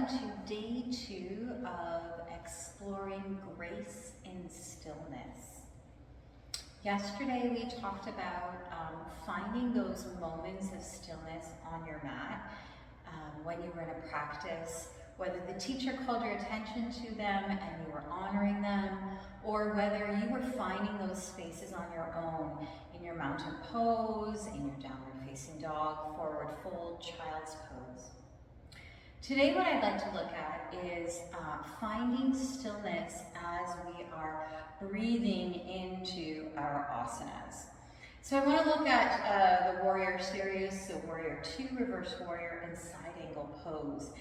to day 2 of exploring grace in stillness. Yesterday we talked about finding those moments of stillness on your mat when you were in a practice, whether the teacher called your attention to them and you were honoring them, or whether you were finding those spaces on your own in your mountain pose, in your downward facing dog, forward fold, child's pose. Today what I'd like to look at is finding stillness as we are breathing into our asanas. So I want to look at the warrior series, so warrior 2, reverse warrior, and side angle pose,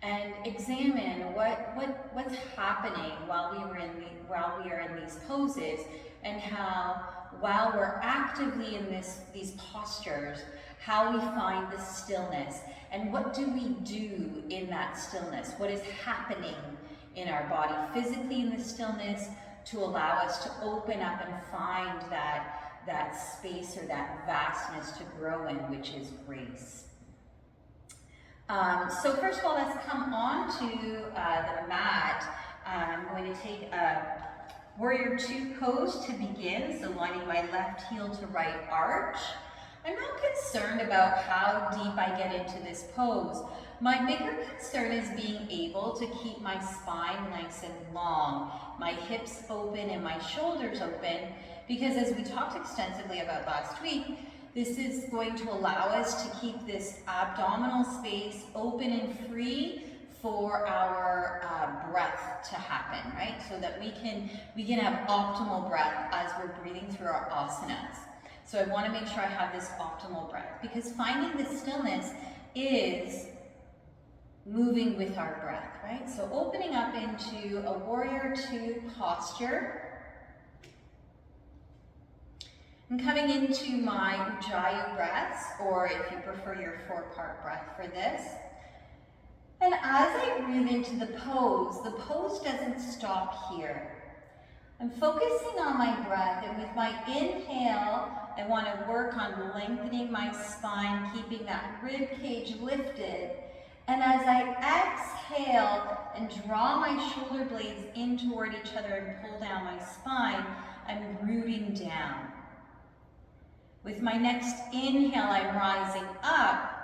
and examine what's happening while we are in these poses, and how while we're actively in these postures, how we find the stillness, and what do we do in that stillness? What is happening in our body physically in the stillness to allow us to open up and find that space or that vastness to grow in, which is grace. So first of all, let's come on to the mat. I'm going to take a warrior 2 pose to begin, so lining my left heel to right arch. I'm not concerned about how deep I get into this pose. My bigger concern is being able to keep my spine nice and long, my hips open and my shoulders open, because as we talked extensively about last week, this is going to allow us to keep this abdominal space open and free for our breath to happen, right? So that we can have optimal breath as we're breathing through our asanas. So I want to make sure I have this optimal breath, because finding this stillness is moving with our breath, right? So opening up into a warrior 2 posture, and coming into my Ujjayi breaths, or if you prefer your 4-part breath for this. And as I breathe into the pose doesn't stop here. I'm focusing on my breath, and with my inhale, I want to work on lengthening my spine, keeping that rib cage lifted. And as I exhale and draw my shoulder blades in toward each other and pull down my spine, I'm rooting down. With my next inhale, I'm rising up,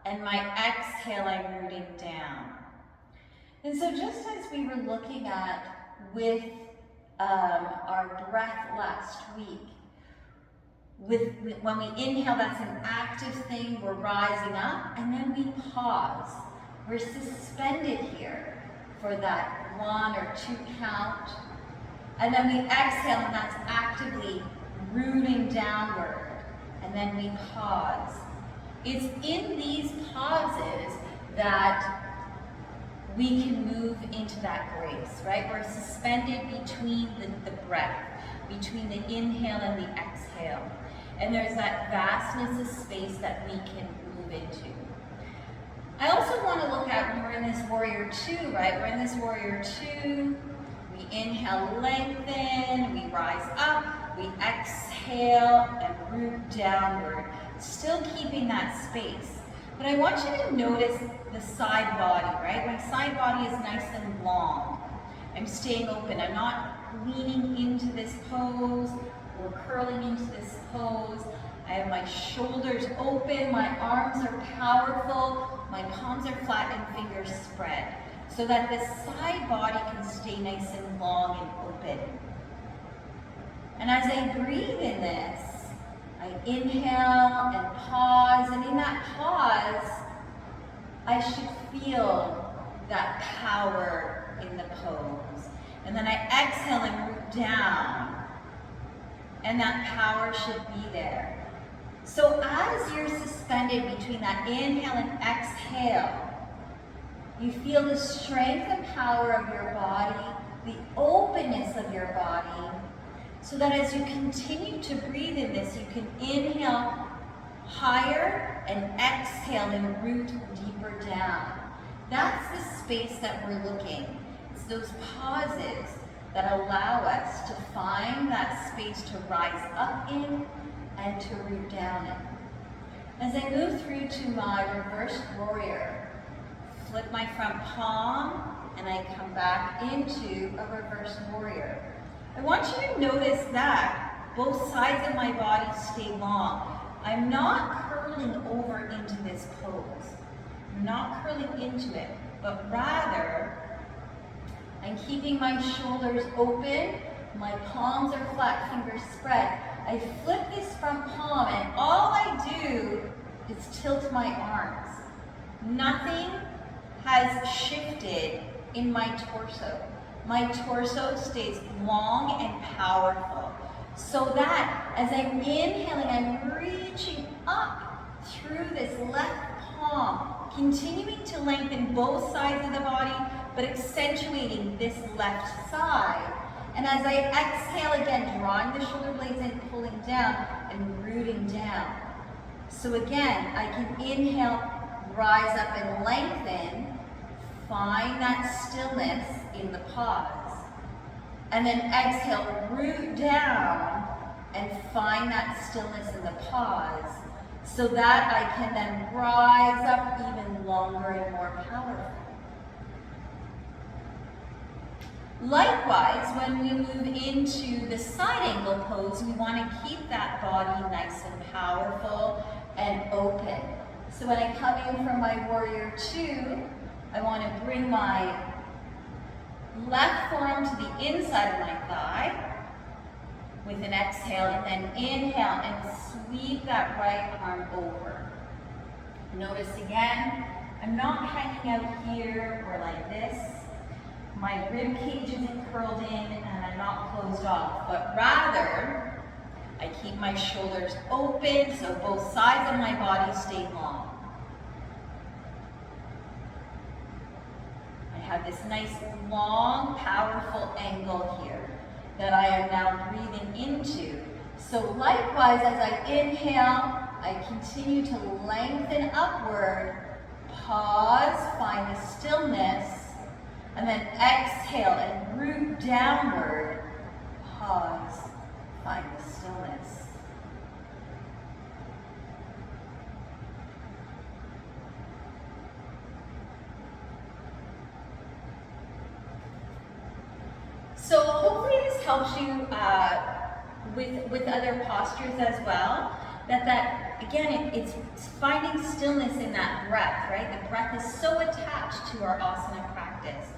and my exhale, I'm rooting down. And so just as we were looking at with our breath last week, when we inhale, that's an active thing, we're rising up, and then we pause. We're suspended here for that 1 or 2 count, and then we exhale, and that's actively rooting downward, and then we pause. It's in these pauses that we can move into that grace, right? We're suspended between the breath, between the inhale and the exhale. And there's that vastness of space that we can move into. I also want to look at when we're in this warrior 2, right? We're in this warrior 2, we inhale, lengthen, we rise up, we exhale and root downward, still keeping that space. But I want you to notice the side body, right? My side body is nice and long. I'm staying open. I'm not leaning into this pose or curling into this pose. I have my shoulders open, my arms are powerful, my palms are flat and fingers spread, so that the side body can stay nice and long and open. And as I breathe in this, I inhale and pause, and in that pause, I should feel that power in the pose. And then I exhale and root down, and that power should be there. So as you're suspended between that inhale and exhale, you feel the strength and power of your body, the openness of your body, so that as you continue to breathe in this, you can inhale higher and exhale and root deeper down. That's the space that we're looking. It's those pauses that allow us to find that space to rise up in and to root down in. As I move through to my reverse warrior, flip my front palm, and I come back into a reverse warrior. I want you to notice that both sides of my body stay long. I'm not curling over into this pose. I'm not curling into it, but rather I'm keeping my shoulders open, my palms are flat, fingers spread. I flip this front palm and all I do is tilt my arms. Nothing has shifted in my torso. My torso stays long and powerful. So that as I'm inhaling, I'm reaching up through this left palm, continuing to lengthen both sides of the body, but accentuating this left side. And as I exhale again, drawing the shoulder blades in, pulling down, and rooting down. So again, I can inhale, rise up and lengthen, find that stillness in the pause. And then exhale, root down, and find that stillness in the pause, so that I can then rise up even longer and more powerful. Likewise, when we move into the side angle pose, we want to keep that body nice and powerful and open. So when I come in from my warrior two, I want to bring my left forearm to the inside of my thigh with an exhale, and then inhale and sweep that right arm over. Notice again, I'm not hanging out here or like this. My rib cage isn't curled in and I'm not closed off, but rather I keep my shoulders open so both sides of my body stay long. I have this nice long, powerful angle here that I am now breathing into. So likewise, as I inhale, I continue to lengthen upward, pause, find the stillness, and then exhale and root downward, pause, find the stillness. So hopefully this helps you with other postures as well. Again, it's finding stillness in that breath, right? The breath is so attached to our asana practice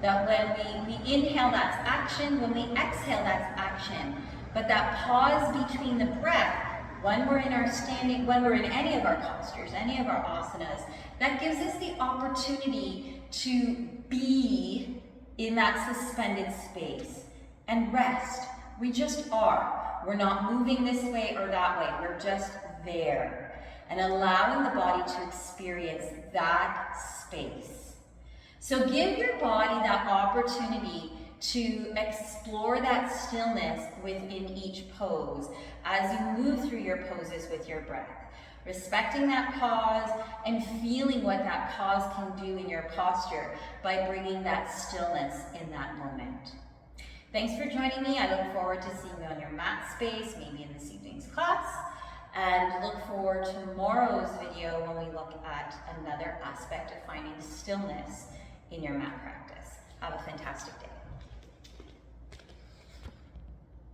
that when we inhale, that's action. When we exhale, that's action. But that pause between the breath, when we're in our standing, when we're in any of our postures, any of our asanas, that gives us the opportunity to be in that suspended space and rest. We just are. We're not moving this way or that way. We're just there and allowing the body to experience that space. So give your body that opportunity to explore that stillness within each pose as you move through your poses with your breath. Respecting that pause and feeling what that pause can do in your posture by bringing that stillness in that moment. Thanks for joining me. I look forward to seeing you on your mat space, maybe in this evening's class, and look forward to tomorrow's video when we look at another aspect of finding stillness in your mat practice. Have a fantastic day.